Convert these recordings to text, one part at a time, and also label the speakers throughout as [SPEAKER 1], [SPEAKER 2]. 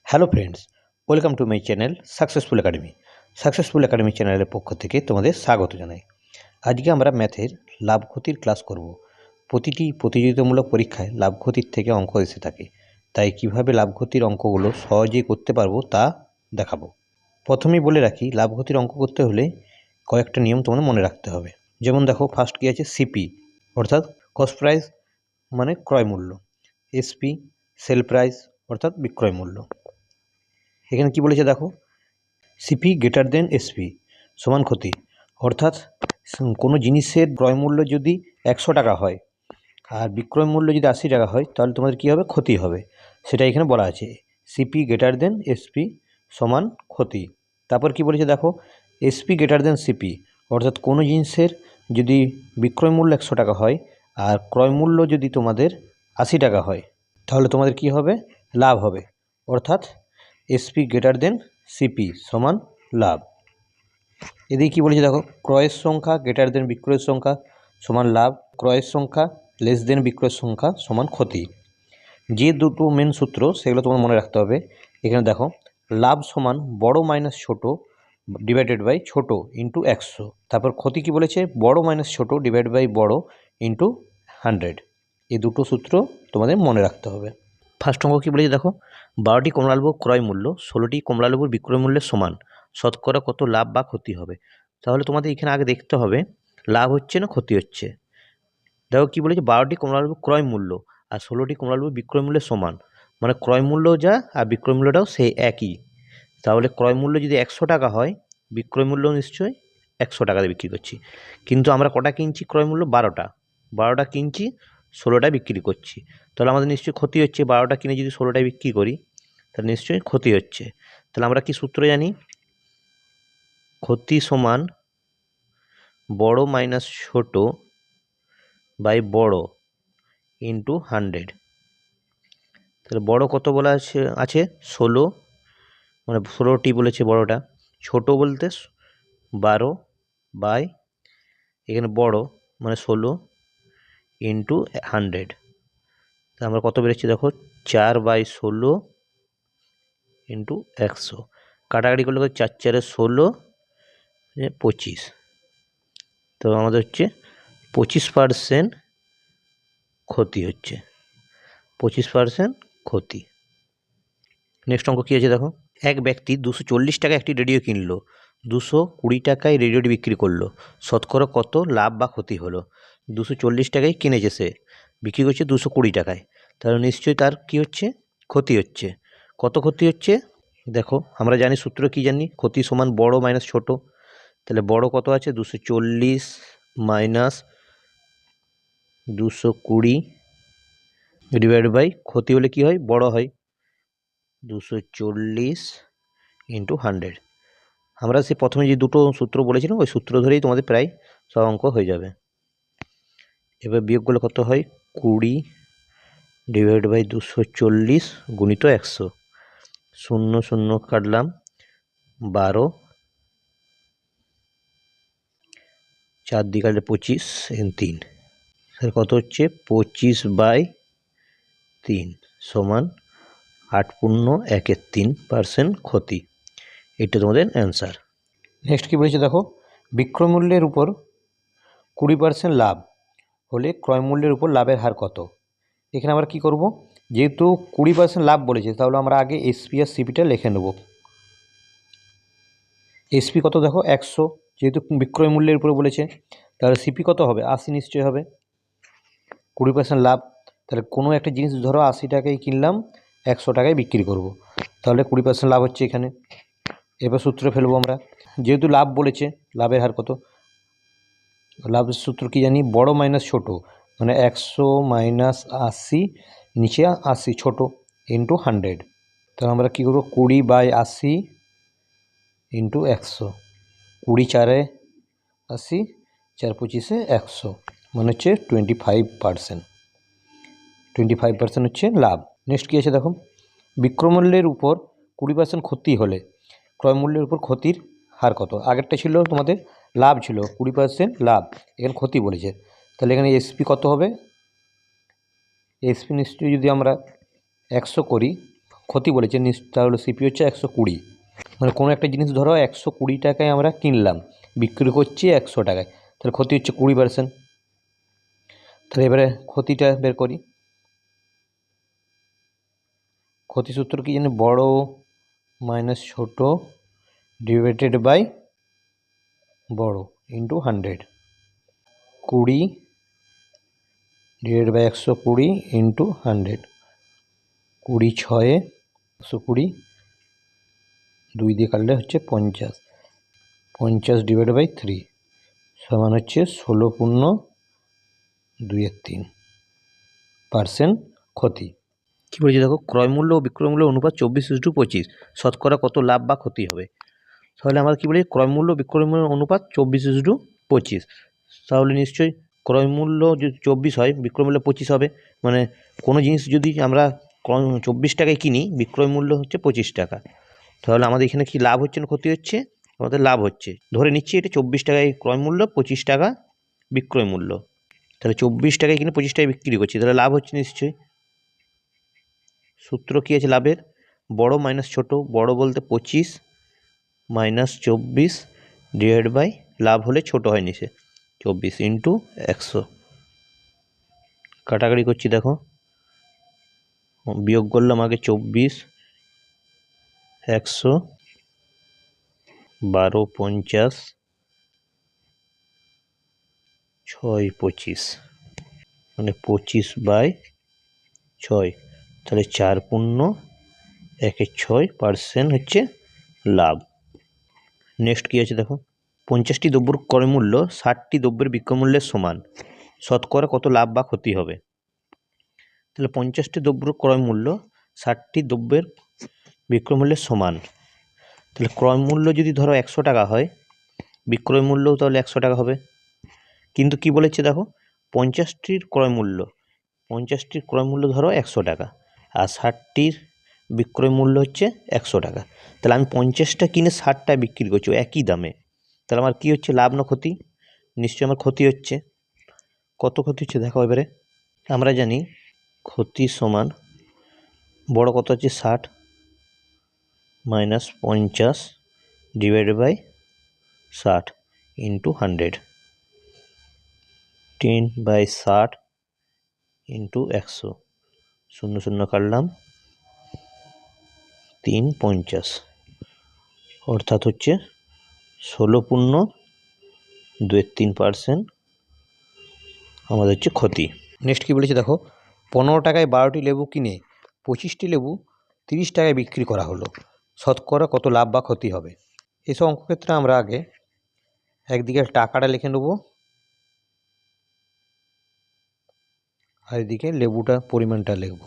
[SPEAKER 1] Hello friends, welcome to my channel successful academy. Successful academy চ্যানেলের পক্ষ থেকে তোমাদের স্বাগত জানাই। আজকে আমরা ম্যাথের লাভ ক্ষতির ক্লাস করব। প্রতিটি প্রতিযোগিতামূলক পরীক্ষায় লাভ ক্ষতির থেকে অঙ্ক এসে থাকে, তাই কিভাবে লাভ ক্ষতির অঙ্কগুলো সহজেই করতে পারবো তা দেখাবো। প্রথমেই বলে রাখি, লাভ ক্ষতির অঙ্ক করতে হলে কয়েকটা নিয়ম তোমাদের মনে রাখতে হবে। যেমন দেখো, ফার্স্ট কী আছে, সিপি অর্থাৎ কস্ট প্রাইস মানে ক্রয় মূল্য, এসপি সেল প্রাইস অর্থাৎ বিক্রয় মূল্য। এখানে কি বলেছে দেখো, সিপি গ্রেটার দেন এসপি সমান ক্ষতি, অর্থাৎ কোনো জিনিসের ক্রয় মূল্য যদি 100 টাকা হয় আর বিক্রয় মূল্য যদি 80 টাকা হয়, তাহলে তোমাদের কী হবে, ক্ষতি হবে। সেটা এখানে বলা আছে, সিপি গ্রেটার দেন এসপি সমান ক্ষতি। তারপর কি বলেছে দেখো, এসপি গ্রেটার দেন সিপি, অর্থাৎ কোনো জিনিসের যদি বিক্রয় মূল্য 100 টাকা হয় আর ক্রয় মূল্য যদি তোমাদের 80 টাকা হয়, তাহলে তোমাদের কি হবে, লাভ হবে। অর্থাৎ এসপি গ্রেটার দেন সিপি সমান লাভ। এদিকে কী বলেছে দেখো, ক্রয়ের সংখ্যা গ্রেটার দেন বিক্রয়ের সংখ্যা সমান লাভ, ক্রয়ের সংখ্যা লেস দেন বিক্রয়ের সংখ্যা সমান ক্ষতি। যে দুটো মেন সূত্র সেগুলো তোমার মনে রাখতে হবে। এখানে দেখো, লাভ সমান বড় মাইনাস ছোট ডিভাইডেড বাই ছোট ইন্টু 100। তারপর ক্ষতি কি বলেছে, বড় মাইনাস ছোট ডিভাইড বাই বড় ইন্টু 100। এই দুটো সূত্র তোমাদের মনে রাখতে হবে। ফার্স্ট অঙ্ক কী বলেছে দেখো, 12টি কমলালেবুর ক্রয় মূল্য 16টি কমলালেবুর বিক্রয় মূল্যের সমান, শতকরা কত লাভ বা ক্ষতি হবে। তাহলে তোমাদের এখানে আগে দেখতে হবে লাভ হচ্ছে না ক্ষতি হচ্ছে। দেখো কী বলেছে, 12টি কমলালেবুর ক্রয় মূল্য আর 16টি কমলালেবুর বিক্রয় মূল্যের সমান, মানে ক্রয় মূল্য যা আর বিক্রয় মূল্যটাও সেই একই। তাহলে ক্রয় মূল্য যদি 100 টাকা হয়, বিক্রয় মূল্য নিশ্চয়ই 100 টাকাতে বিক্রি করছি। কিন্তু আমরা কটা কিনছি, ক্রয় মূল্য 12টা কিনছি, 16টায় বিক্রি করছি। তাহলে আমাদের নিশ্চয়ই ক্ষতি হচ্ছে। 12টা কিনে যদি 16টায় বিক্রি করি, তাহলে নিশ্চয়ই ক্ষতি হচ্ছে। তাহলে আমরা কি সূত্র জানি, ক্ষতি সমান বড় মাইনাস ছোট বাই বড় ইন্টু 100। তাহলে বড় কত বলা আছে 16, মানে 16টি বলেছে বড়টা। ছোট বলতে 12 বাই এখানে বড় মানে 16 ইন্টু 100। তা আমরা কত বেরোচ্ছি দেখো, 4/16 ইন্টু 100। কাটাকাটি করলে 4 4 16 25। তো আমাদের হচ্ছে 25% ক্ষতি হচ্ছে, 25% ক্ষতি। নেক্সট অঙ্ক কী আছে দেখো, এক ব্যক্তি 240 টাকা একটি রেডিও কিনলো, 220 টাকায় রেডিওটি বিক্রি করলো, শতকরা কত লাভ বা ক্ষতি হলো। 240 টাকায় কিনেছে সে, বিক্রি করছে 220 টাকায়, তাহলে নিশ্চয়ই তার কী হচ্ছে, ক্ষতি হচ্ছে। কত ক্ষতি হচ্ছে দেখো, আমরা জানি সূত্র কি জানি, ক্ষতি সমান বড় মাইনাস ছোট। তাহলে বড় কত আছে 240 মাইনাস 220 ডিভাইড বাই ক্ষতি হলে কি হয়, বড় হয়, 240 ইন্টু 100। আমরা সে প্রথমে যে দুটো সূত্র বলেছিলাম ওই সূত্র ধরেই তোমাদের প্রায় সব অঙ্ক হয়ে যাবে। এবার বিয়োগগুলো কত হয়, 20 ডিভাইড বাই 240 গুণিত 100, 0 0 কাটলাম, 12, 4 দিয়ে কাটলে 25, 3, তাহলে কত হচ্ছে 25/3 সমান 8.13% ক্ষতি। এটা তোমাদের অ্যান্সার। নেক্সট কী বলেছে দেখো, বিক্রয় মূল্যের উপর 20% লাভ হলে ক্রয় মূল্যের উপর লাভের হার কত। এখানে আমরা কি করব, যেহেতু 20% লাভ বলেছে, তাহলে আমরা আগে এসপি আর সিপিটা লিখে নেব। এসপি কত দেখো 100, যেহেতু বিক্রয় মূল্যের উপরে বলেছে, তাহলে সিপি কত হবে 80 নিশ্চয়ই হবে। 20% লাভ, তাহলে কোনো একটা জিনিস ধরো 80 টাকায় কিনলাম, 100 টাকায় বিক্রি করব, তাহলে 20% লাভ হচ্ছে এখানে। এবার সূত্র ফেলবো আমরা, যেহেতু লাভ বলেছে, লাভের হার কত, লাভের সূত্র কি জানি, বড় মাইনাস ছোট, মানে 100 মাইনাস 80, নিচে 80 ছোট ইন্টু 100। তাহলে আমরা কী করবো, 20/80 ইন্টু 100, 20 4 80, 4 25 100, মানে হচ্ছে 25%। 25% হচ্ছে লাভ। নেক্সট কী আছে দেখো, বিক্রয় মূল্যের উপর 20% ক্ষতি হলে ক্রয় মূল্যের উপর ক্ষতির হার কত। আগেরটা ছিল তোমাদের লাভ ছিল 20% লাভ, এখানে ক্ষতি বলেছে, তাহলে এখানে এসপি কত হবে, এসপি নিশ্চয়ই যদি আমরা 100 করি, ক্ষতি বলেছে তাহলে সিপি হচ্ছে 120। মানে কোনো একটা জিনিস ধরো 120 টাকায় আমরা কিনলাম, বিক্রি করছি 100 টাকায়, তাহলে ক্ষতি হচ্ছে 20%। তাহলে এবারে ক্ষতিটা বের করি। ক্ষতি সূত্র কি জানি, বড় মাইনাস ছোট ডিভাইডেড বাই বড় ইন্টু 100। 20 divided by 120 into 100। 20 6 120, 2 দিয়ে কাটলে হচ্ছে 50। 50 ডিভাইডেড বাই 3 সমান হচ্ছে 16.2-3% ক্ষতি। কী বলছি দেখো, ক্রয় মূল্য ও বিক্রয় মূল্য অনুপাত 24:25, শতকরা কত লাভ বা ক্ষতি হবে। তাহলে আমরা কী বলি, ক্রয় মূল্য বিক্রয় মূল্য অনুপাত 24:25। তাহলে নিশ্চয়ই ক্রয় মূল্য যদি 24 হয়, বিক্রয় মূল্য 25 হবে। মানে কোনো জিনিস যদি আমরা 24 টাকায় কিনি, বিক্রয় মূল্য হচ্ছে 25 টাকা, তাহলে আমাদের এখানে কি লাভ হচ্ছে না ক্ষতি হচ্ছে? আমাদের লাভ হচ্ছে। ধরে নিচ্ছি এটা 24 টাকায় ক্রয় মূল্য, 25 টাকা বিক্রয় মূল্য, তাহলে 24 টাকায় কিনে 25 টাকায় বিক্রি করছি, তাহলে লাভ হচ্ছে নিশ্চয়ই। সূত্র কী আছে লাভের? বড় মাইনাস ছোট, বড় বলতে 25 মাইনাস 24 ডিভাইড বাই লাভ হলে ছোট হয় নিচে 24 ইন্টু 100। কাটাকাটি করছি দেখো, বিয়োগ করলাম আগে 24, 100, 12 50, 6 25, মানে 25/6, তাহলে 4.16% হচ্ছে লাভ। নেক্সট কী আছে দেখো, 50টি দ্রব্যর ক্রয় মূল্য 60টি দ্রব্যের বিক্রয় মূল্যের সমান, শতকরা কত লাভ বা ক্ষতি হবে। তাহলে 50টি দ্রব্যর ক্রয় মূল্য 60টি দ্রব্যের বিক্রয় মূল্যের সমান, তাহলে ক্রয় মূল্য যদি ধরো 100 টাকা হয়, বিক্রয় মূল্যও তাহলে 100 টাকা হবে। কিন্তু কি বলেছে দেখো, 50টির ক্রয় মূল্য, 50টির ক্রয় মূল্য ধরো 100 টাকা, আর 60টির বিক্রয় মূল্য হচ্ছে 100 টাকা। তাহলে আমি 50টা কিনে 60টায় বিক্রি করছি একই দামে, তাহলে আমার কী হচ্ছে, লাভ না ক্ষতি? নিশ্চয়ই আমার ক্ষতি হচ্ছে। কত ক্ষতি হচ্ছে দেখো এবারে। আমরা জানি ক্ষতি সমান, বড় কত হচ্ছে 60 minus 50 divided by 60 into 100, 10/60 into 100, 0 0 কাটলাম 3 50, অর্থাৎ হচ্ছে 16.23% আমাদের হচ্ছে ক্ষতি। নেক্সট কী বলেছে দেখো, 15 টাকায় 12টি লেবু কিনে 25টি লেবু 30 টাকায় বিক্রি করা হলো, শতকরা কত লাভ বা ক্ষতি হবে। এসব অঙ্কক্ষেত্রে আমরা আগে একদিকে টাকাটা লিখে নেব, আর এদিকে লেবুটা পরিমাণটা লিখব।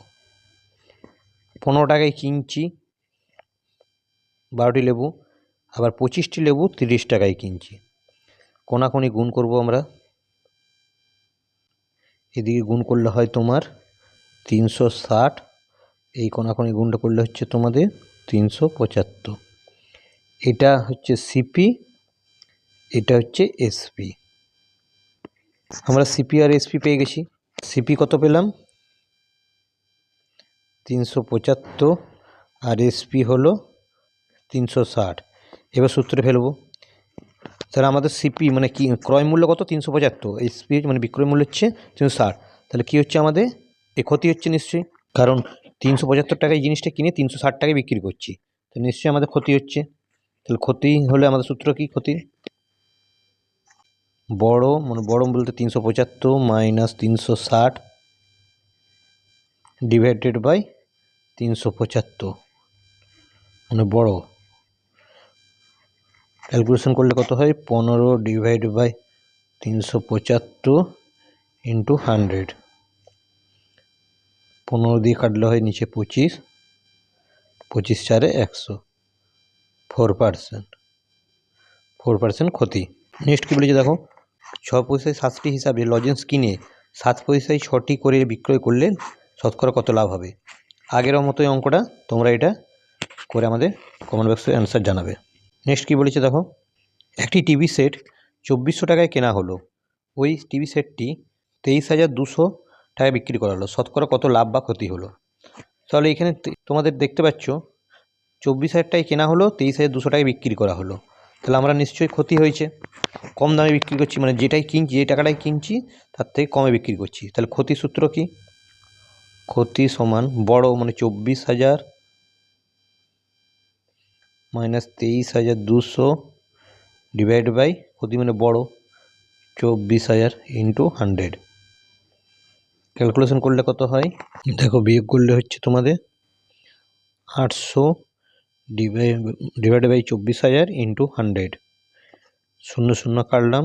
[SPEAKER 1] 15 টাকায় কিনছি 12টি লেবু, আবার 25টি লেবু 30 টাকায় কিনছি। কোনাকুনি গুণ করব আমরা, এদিকে গুণ করলে হয় তোমার 360, এই কোনাকুনি গুণটা করলে হচ্ছে তোমাদের 375। এটা হচ্ছে সিপি, এটা হচ্ছে এসপি। আমরা সিপি আর এসপি পেয়ে গেছি। সিপি কত পেলাম 375, আর এসপি হলো 360। এবার সূত্রে ফেলবো। তাহলে আমাদের সিপি মানে কি, ক্রয় মূল্য কত 375, এসপি মানে বিক্রয় মূল্য হচ্ছে 360। তাহলে কি হচ্ছে আমাদের, এ ক্ষতি হচ্ছে নিশ্চয়ই, কারণ 375 টাকায় জিনিসটা কিনে 360 টাকায় বিক্রি করছি, তো নিশ্চয়ই আমাদের ক্ষতি হচ্ছে। তাহলে ক্ষতি হলে আমাদের সূত্র কি, ক্ষতি বড় মানে বড় বলতে 375 মাইনাস 360 ডিভাইডেড বাই 375, মানে বড়। ক্যালকুলেশন করলে কত হয়, 15 ডিভাইড বাই 375 ইন্টু 100, 15 দিয়ে কাটলে হয় নিচে 25, 25 4 100, 4% ক্ষতি। নেক্সট কী বলেছে দেখো, 6 পয়সায় 7টি হিসাবে লজেন্স কিনে 7 পয়সায় 6টি করে বিক্রয় করলে শতকরা কত লাভ হবে। আগের মতোই অঙ্কটা, তোমরা এটা করে আমাদের কমেন্ট বক্সে অ্যান্সার জানাবে। নেক্সট কী বলেছে দেখো, একটি টিভি সেট 2400 টাকায় কেনা হলো, ওই টিভি সেটটি 23,200 টাকায় বিক্রি করা হলো, শতকরা কত লাভ বা ক্ষতি হলো। তাহলে এখানে তোমাদের দেখতে পাচ্ছ 24,000 টাকায় কেনা হলো, 23,200 টাকায় বিক্রি করা হলো। তাহলে আমরা নিশ্চয়ই ক্ষতি হয়েছে, কম দামে বিক্রি করছি, মানে যেটাই কিনছি, যে টাকাটাই কিনছি তার থেকে কমে বিক্রি করছি। তাহলে ক্ষতির সূত্র কি? ক্ষতি সমান বড় মানে 24,000 মাইনাস 23,200 ডিভাইড বাই ক্ষতি মানে বড় 24,000 ইন্টু 100। ক্যালকুলেশন করলে কত হয় দেখো, বিয়োগ করলে হচ্ছে তোমাদের 800 ডিভাইড বাই 24,000 ইন্টু 100। 0 0 কাটলাম,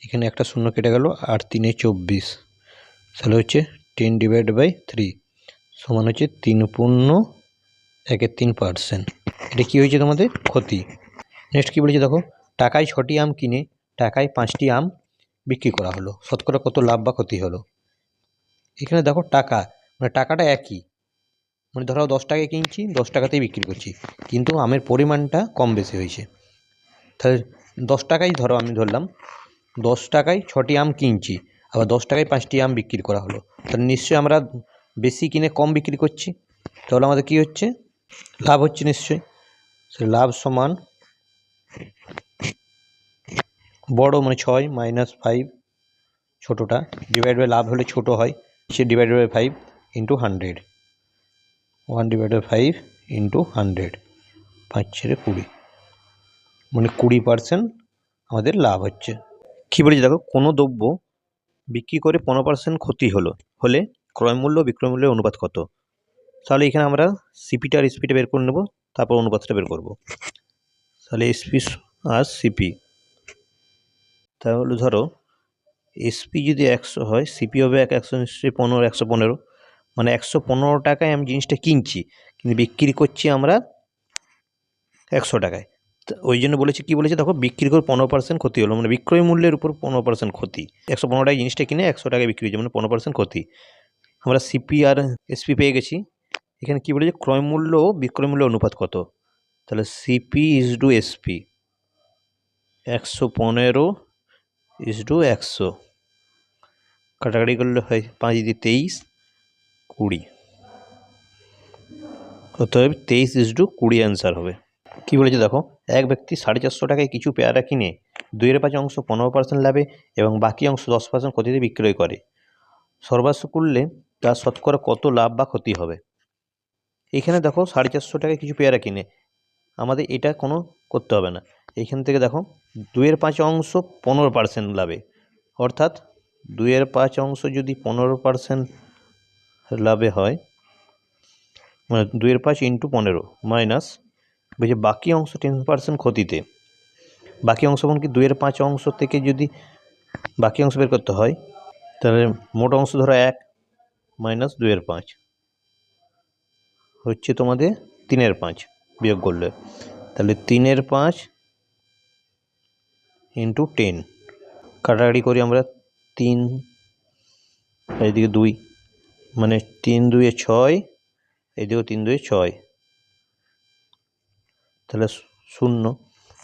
[SPEAKER 1] এখানে একটা শূন্য কেটে গেল, 8 3 24, তাহলে হচ্ছে 10 ডিভাইড বাই 3 সমান হচ্ছে 3.13%। এটা কী হয়েছে তোমাদের? ক্ষতি। নেক্সট কী বলেছে দেখো, টাকায় 6টি আম কিনে টাকায় 5টি আম বিক্রি করা হলো, শতকরা কত লাভ বা ক্ষতি হলো? এখানে দেখো টাকা মানে টাকাটা একই, মানে ধরো 10 টাকায় কিনছি, 10 টাকাতেই বিক্রি করছি, কিন্তু আমের পরিমাণটা কম বেশি হয়েছে। তাহলে 10 টাকাই ধরো, আমি ধরলাম 10 টাকায় 6টি আম কিনছি, আবার 10 টাকায় 5টি আম বিক্রি করা হলো, তাহলে নিশ্চয়ই আমরা বেশি কিনে কম বিক্রি করছি, তাহলে আমাদের কী হচ্ছে? লাভ হচ্ছে নিশ্চয়ই। সে লাভ সমান বড় মানে 6 মাইনাস 5 ছোটোটা ডিভাইড বাই লাভ হলে ছোটো হয়, সে divide by 5 into 100, 1 divide by 5 into 100, 5 ছেড়ে 20, মানে 20% আমাদের লাভ হচ্ছে। কী বলেছি দেখো, কোনো দ্রব্য বিক্রি করে 15% ক্ষতি হলে ক্রয়মূল্য বিক্রয়মূল্যের অনুপাত কত? তাহলে এখানে আমরা সিপিটা আর এসপিটা বের করে নেব, তারপর অনুপাতটা বের করব। তাহলে এসপি আর সিপি, তাহলে ধরো এসপি যদি 100 হয়, সিপি হবে 100 নিশ্চয়ই 15, 115, মানে 115 টাকায় আমি জিনিসটা কিনছি, কিন্তু বিক্রি করছি আমরা 100 টাকায়। ওই জন্য বলেছি, কী বলেছে দেখো, বিক্রি করে 15% ক্ষতি হলো, মানে বিক্রয় মূল্যের উপর 15% ক্ষতি। 115 টাকায় জিনিসটা কিনে 100 টাকায় বিক্রি হয়েছে, মানে 15% ক্ষতি। আমরা সিপি আর এসপি পেয়ে গেছি। এখানে কী বলেছে, ক্রয় মূল্য ও বিক্রয় মূল্য অনুপাত কত? তাহলে CP is to SP, 115 is to 100, কাটাকাটি করলে হয় 5 দিয়ে 23, 20, অতএব 23 ইজ টু 20 অ্যান্সার হবে। কী বলেছে দেখো, এক ব্যক্তি 450 টাকায় কিছু পেয়ারা কিনে 2/5 অংশ 15% লাভে এবং বাকি অংশ 10% ক্ষতিতে বিক্রয় করে। সর্বাংশ করলে তার শতকরা কত লাভ বা ক্ষতি হবে? এখানে দেখো 450 টাকায় কিছু পেয়ারা কিনে, আমাদের এটা কোনো করতে হবে না। এইখান থেকে দেখো 2/5 অংশ 15% লাভে, অর্থাৎ 2/5 অংশ যদি 15% লাভে হয়, মানে 2/5 ইন্টু 15 মাইনাস বলছে বাকি অংশ 10% ক্ষতিতে। বাকি অংশ মানে কি, 2/5 অংশ থেকে যদি বাকি অংশ বের করতে হয়, তাহলে মোট অংশ ধরো 1 মাইনাস 2/5 হচ্ছে তোমাদের 3/5 বিয়োগ করলে, তাহলে 3/5 ইন্টু 10, কাটাকাটি করি আমরা 3, এইদিকে 2, মানে 3 2 6, এইদিকেও 3 2 6, তাহলে 0।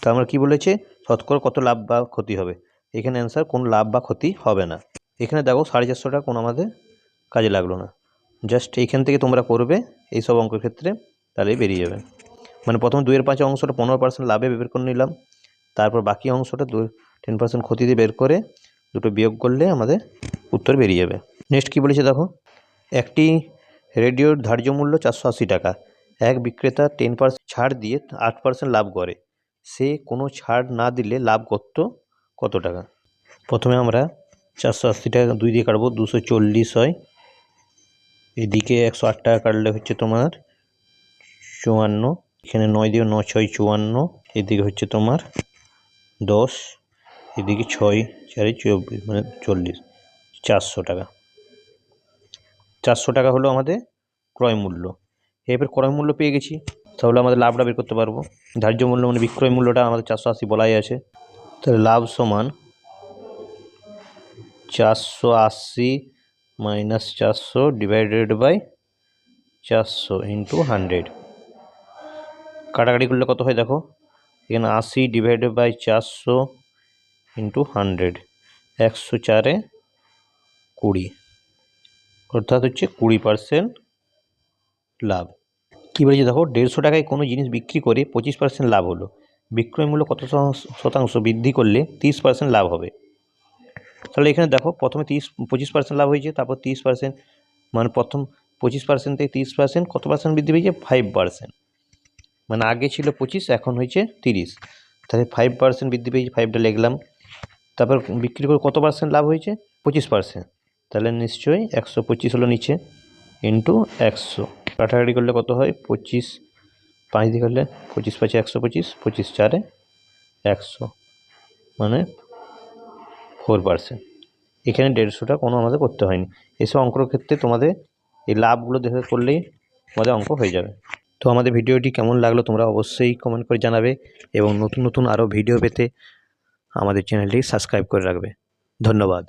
[SPEAKER 1] তা আমরা কী বলেছে, শতকরা কত লাভ বা ক্ষতি হবে? এখানে অ্যান্সার কোনো লাভ বা ক্ষতি হবে না। এখানে দেখো 450 টাকা কোনো আমাদের কাজে লাগলো না, জাস্ট এইখান থেকে তোমরা করবে এইসব অঙ্কের ক্ষেত্রে, তাহলেই বেরিয়ে যাবে। মানে প্রথমে 2/5 অংশটা 15% লাভে বের করে নিলাম, তারপর বাকি অংশটা 10% ক্ষতিতে বের করে দুটো বিয়োগ করলে আমাদের উত্তর বেরিয়ে যাবে। নেক্সট কী বলেছে দেখো, একটি রেডিওর ধার্য মূল্য 480 টাকা, এক বিক্রেতা 10% ছাড় দিয়ে 8% লাভ করে, সে কোনো ছাড় না দিলে লাভ করত কত টাকা? প্রথমে আমরা 480 টাকা 2 দিয়ে কাটবো, 240 হয়, এদিকে 108 টাকা কাটলে হচ্ছে তোমার 54, এখানে 9 দিয়ে 9 6 54, এদিকে হচ্ছে তোমার 10, এদিকে 6 4 24, মানে 40, 400 টাকা। 400 টাকা হলো আমাদের ক্রয় মূল্য। এবার ক্রয় মূল্য পেয়ে গেছি, তাহলে আমাদের লাভটা বের করতে পারবো। ধার্য মূল্য মানে বিক্রয় মূল্যটা আমাদের 480 বলাই আছে, তাহলে লাভ সমান 480 মাইনাস 400 ডিভাইডেড বাই 400 ইন্টু 100, কাটাকাটি করলে কত হয় দেখো, এখানে 80 ডিভাইডেড বাই 400 ইন্টু 100, 104 20, অর্থাৎ হচ্ছে 20% লাভ। কী বলেছে দেখো, 150 টাকায় কোনো জিনিস বিক্রি করে 25% লাভ হলো, বিক্রয় মূল্য কত শতাংশ বৃদ্ধি করলে 30% লাভ হবে। তাহলে এখানে দেখো প্রথমে 25% লাভ হয়েছে, তারপর 30%, মানে প্রথম 25% থেকে 30% কত পার্সেন্ট বৃদ্ধি পেয়েছে? 5%। মানে আগে ছিল 25, এখন হয়েছে 30, তাহলে 5% বৃদ্ধি পেয়েছে, 5টা লিখলাম। তারপর বিক্রি করে কত পার্সেন্ট লাভ হয়েছে? 25%, তাহলে নিশ্চয়ই 125 হলো নিচে, ইন্টু 100 কাটাকাটি করলে কত হয়? 25, 5 দিয়ে করলে 25 5 125, 25 4 100, মানে 4%। এখানে 150টা কোনো আমাদের করতে হয়নি। এসব অঙ্কর ক্ষেত্রে তোমাদের এই লাভগুলো দেখে করলেই আমাদের অঙ্ক হয়ে যাবে। তো আমাদের ভিডিওটি কেমন লাগলো তোমরা অবশ্যই কমেন্ট করে জানাবে, এবং নতুন নতুন আরও ভিডিও পেতে আমাদের চ্যানেলটি সাবস্ক্রাইব করে রাখবে। ধন্যবাদ।